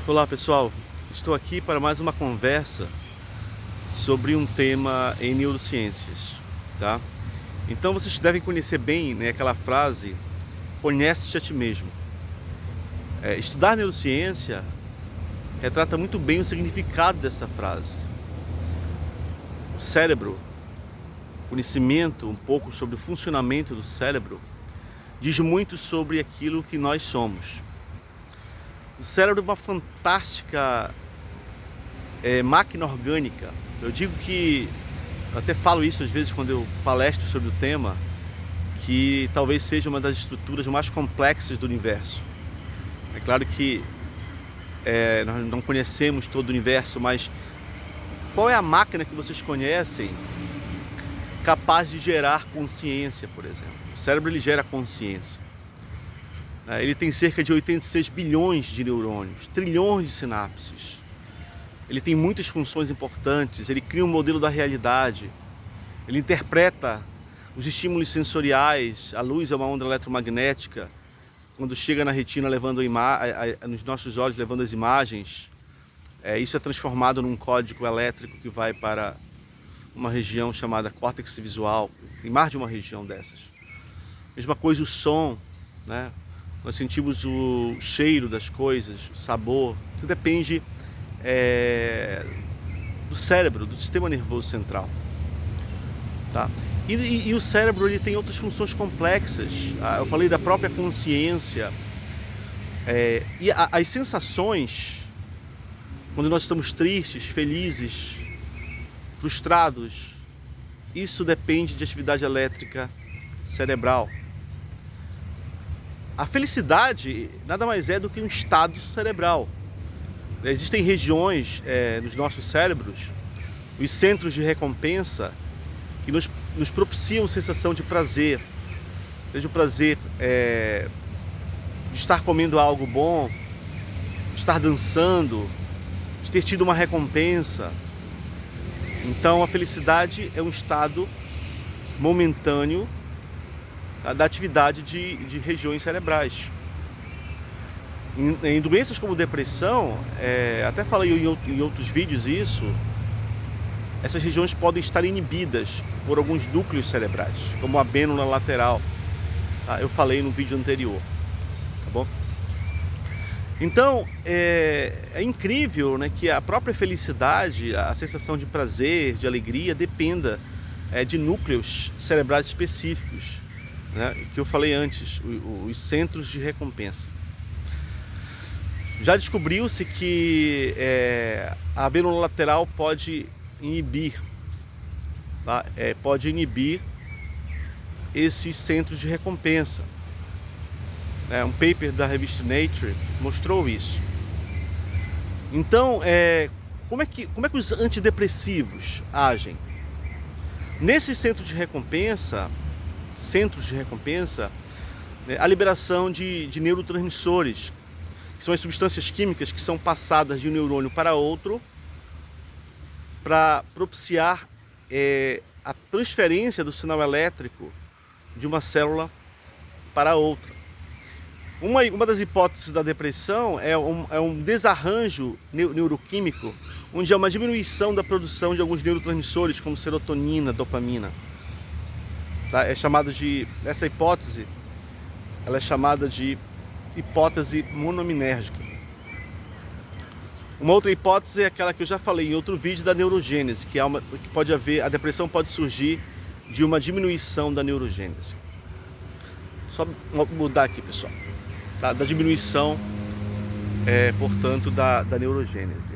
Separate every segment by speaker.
Speaker 1: Olá pessoal, estou aqui para mais uma conversa sobre um tema em neurociências, tá? Então vocês devem conhecer bem, né, aquela frase, conhece-te a ti mesmo. Estudar neurociência retrata muito bem o significado dessa frase. O cérebro, conhecimento um pouco sobre o funcionamento do cérebro, diz muito sobre aquilo que nós somos. O cérebro é uma fantástica máquina orgânica. Eu digo que, eu até falo isso às vezes quando eu palestro sobre o tema, que talvez seja uma das estruturas mais complexas do universo. É claro que nós não conhecemos todo o universo, mas qual é a máquina que vocês conhecem capaz de gerar consciência, por exemplo? O cérebro ele gera consciência. Ele tem cerca de 86 bilhões de neurônios, trilhões de sinapses. Ele tem muitas funções importantes, ele cria um modelo da realidade, ele interpreta os estímulos sensoriais. A luz é uma onda eletromagnética, quando chega na retina levando nos nossos olhos levando as imagens, isso é transformado num código elétrico que vai para uma região chamada córtex visual, tem mais de uma região dessas. Mesma coisa o som, né? Nós sentimos o cheiro das coisas, o sabor, isso depende do cérebro, do sistema nervoso central, tá? E o cérebro ele tem outras funções complexas. Eu falei da própria consciência, e as sensações, quando nós estamos tristes, felizes, frustrados, isso depende de atividade elétrica cerebral. A felicidade nada mais é do que um estado cerebral. Existem regiões nos nossos cérebros, os centros de recompensa, que nos propiciam sensação de prazer. Seja o prazer de estar comendo algo bom, de estar dançando, de ter tido uma recompensa. Então a felicidade é um estado momentâneo da atividade de regiões cerebrais. Em doenças como depressão, até falei em outros vídeos isso, essas regiões podem estar inibidas por alguns núcleos cerebrais, como a abênula lateral, tá? Eu falei no vídeo anterior, tá bom? Então, é incrível, né, que a própria felicidade, a sensação de prazer, de alegria, dependa de núcleos cerebrais específicos, né, que eu falei antes, os centros de recompensa. Já descobriu-se que a abênula lateral pode inibir, tá? Pode inibir esses centros de recompensa. Um paper da revista Nature mostrou isso. Então, como é que os antidepressivos agem? Nesses centros de recompensa, a liberação de neurotransmissores, que são as substâncias químicas que são passadas de um neurônio para outro, para propiciar a transferência do sinal elétrico de uma célula para outra. Uma das hipóteses da depressão é um desarranjo neuroquímico, onde há uma diminuição da produção de alguns neurotransmissores, como serotonina, dopamina. Tá? Essa hipótese, ela é chamada de hipótese monominérgica. Uma outra hipótese é aquela que eu já falei em outro vídeo, da neurogênese, que pode haver, a depressão pode surgir de uma diminuição da neurogênese. Só mudar aqui, pessoal, tá? Da diminuição, portanto, da neurogênese.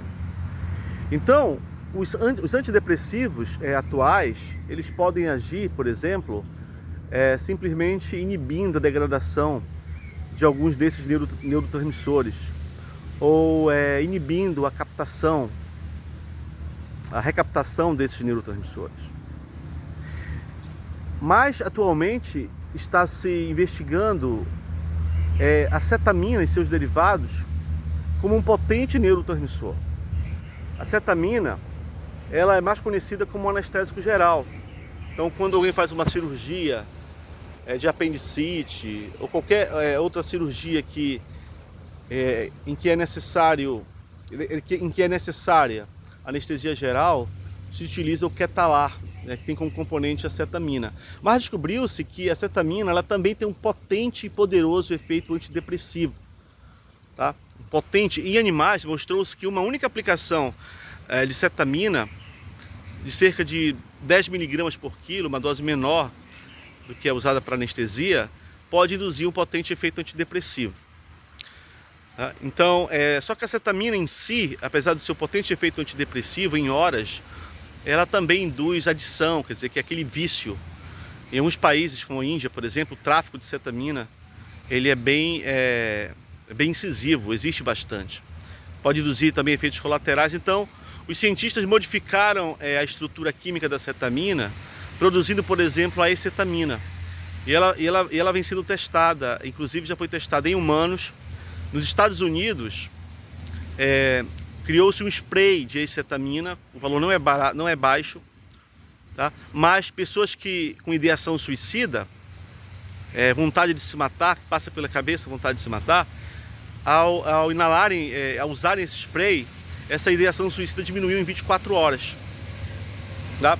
Speaker 1: Então, os antidepressivos atuais, eles podem agir, por exemplo, simplesmente inibindo a degradação de alguns desses neurotransmissores, ou inibindo a recaptação desses neurotransmissores. Mas atualmente está se investigando a cetamina e seus derivados como um potente neurotransmissor. A cetamina, ela é mais conhecida como anestésico geral. Então, quando alguém faz uma cirurgia de apendicite ou qualquer outra cirurgia em que é necessário em que é necessária anestesia geral, se utiliza o Ketalar, né, que tem como componente a cetamina. Mas descobriu-se que a cetamina ela também tem um potente e poderoso efeito antidepressivo. Tá? Potente. Em animais, mostrou-se que uma única aplicação de cetamina, de cerca de 10 miligramas por quilo, uma dose menor do que é usada para anestesia, pode induzir um potente efeito antidepressivo. Tá? Então, só que a cetamina em si, apesar do seu potente efeito antidepressivo em horas, ela também induz adição, quer dizer, que é aquele vício. Em alguns países, como a Índia, por exemplo, o tráfico de cetamina ele é bem incisivo, existe bastante. Pode induzir também efeitos colaterais. Então, os cientistas modificaram a estrutura química da cetamina, produzindo, por exemplo, a acetamina. E ela vem sendo testada, inclusive já foi testada em humanos. Nos Estados Unidos, criou-se um spray de acetamina, o valor não é barato, não é baixo, tá? Mas pessoas com ideação suicida, vontade de se matar, que passa pela cabeça vontade de se matar, ao inalarem, ao usarem esse spray, essa ideação suicida diminuiu em 24 horas. Tá?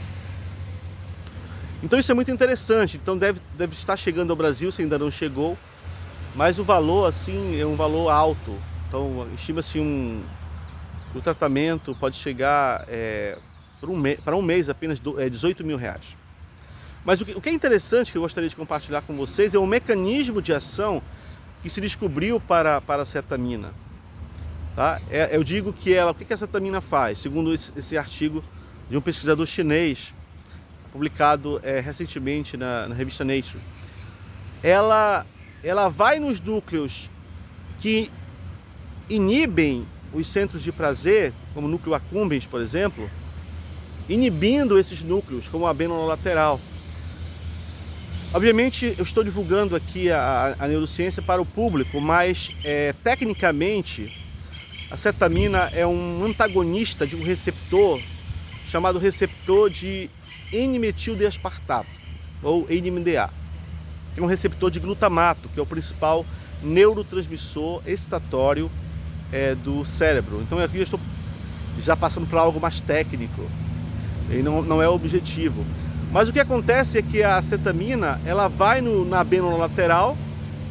Speaker 1: Então isso é muito interessante. Então deve estar chegando ao Brasil, se ainda não chegou, mas o valor assim é um valor alto. Então estima-se o tratamento pode chegar para um mês apenas 18 mil reais. Mas o que é interessante, que eu gostaria de compartilhar com vocês, é o mecanismo de ação que se descobriu para a cetamina. Tá? Eu digo que o que a cetamina faz? Segundo esse artigo de um pesquisador chinês, publicado recentemente na revista Nature. Ela vai nos núcleos que inibem os centros de prazer, como o núcleo accumbens, por exemplo, inibindo esses núcleos, como a abenololateral. Obviamente, eu estou divulgando aqui a neurociência para o público, mas tecnicamente a cetamina é um antagonista de um receptor chamado receptor de N-metildeaspartato, ou NMDA. É um receptor de glutamato, que é o principal neurotransmissor excitatório do cérebro. Então aqui eu estou já passando para algo mais técnico, e não é o objetivo. Mas o que acontece é que a cetamina ela vai na abenololateral,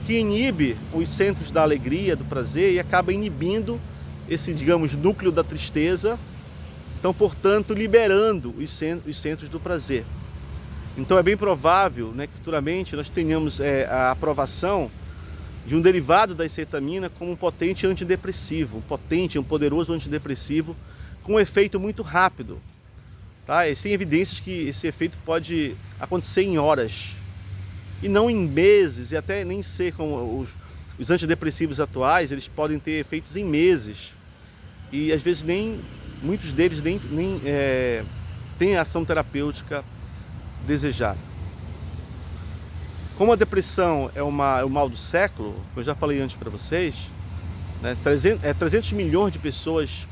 Speaker 1: que inibe os centros da alegria, do prazer, e acaba inibindo esse, digamos, núcleo da tristeza, então, portanto, liberando os centros do prazer. Então é bem provável, né, que futuramente nós tenhamos a aprovação de um derivado da acetamina como um potente antidepressivo, um poderoso antidepressivo com um efeito muito rápido. Tá? E tem evidências que esse efeito pode acontecer em horas e não em meses, e até nem ser como os antidepressivos atuais, eles podem ter efeitos em meses e às vezes muitos deles nem têm a ação terapêutica desejada. Como a depressão é o mal do século, eu já falei antes para vocês, né, 300 milhões de pessoas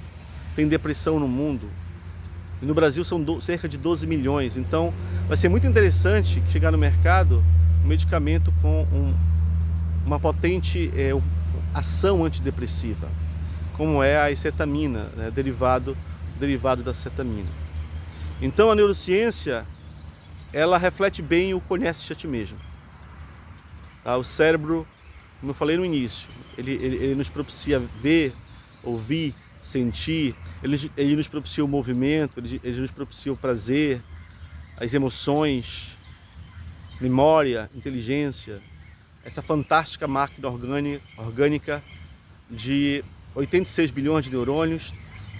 Speaker 1: têm depressão no mundo. E no Brasil são cerca de 12 milhões. Então vai ser muito interessante chegar no mercado um medicamento com uma potente ação antidepressiva, como é a acetamina, né, derivado da cetamina. Então a neurociência, ela reflete bem o conhece-te a ti mesmo. Tá? O cérebro, como eu falei no início, ele nos propicia ver, ouvir, sentir, ele nos propicia o movimento, ele nos propicia o prazer, as emoções, memória, inteligência, essa fantástica máquina orgânica de 86 bilhões de neurônios,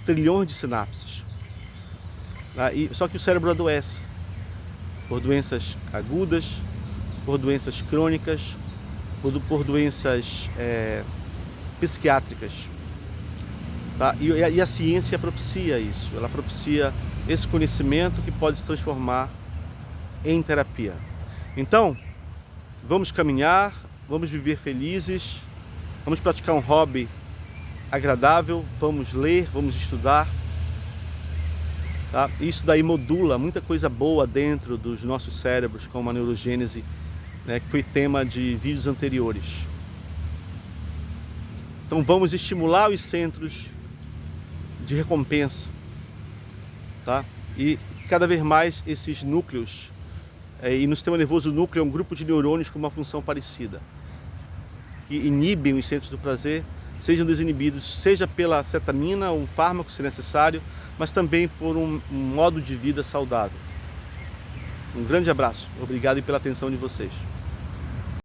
Speaker 1: trilhões de sinapses. Só que o cérebro adoece por doenças agudas, por doenças crônicas, por doenças psiquiátricas. Tá? E a ciência propicia isso, ela propicia esse conhecimento que pode se transformar em terapia. Então, vamos caminhar, vamos viver felizes, vamos praticar um hobby agradável, vamos ler, vamos estudar. Tá? Isso daí modula muita coisa boa dentro dos nossos cérebros, como a neurogênese, né, que foi tema de vídeos anteriores. Então vamos estimular os centros de recompensa, tá? E cada vez mais esses núcleos, e no sistema nervoso o núcleo é um grupo de neurônios com uma função parecida, que inibem os centros do prazer, sejam desinibidos, seja pela cetamina, um fármaco se necessário, mas também por um modo de vida saudável. Um grande abraço, obrigado pela atenção de vocês.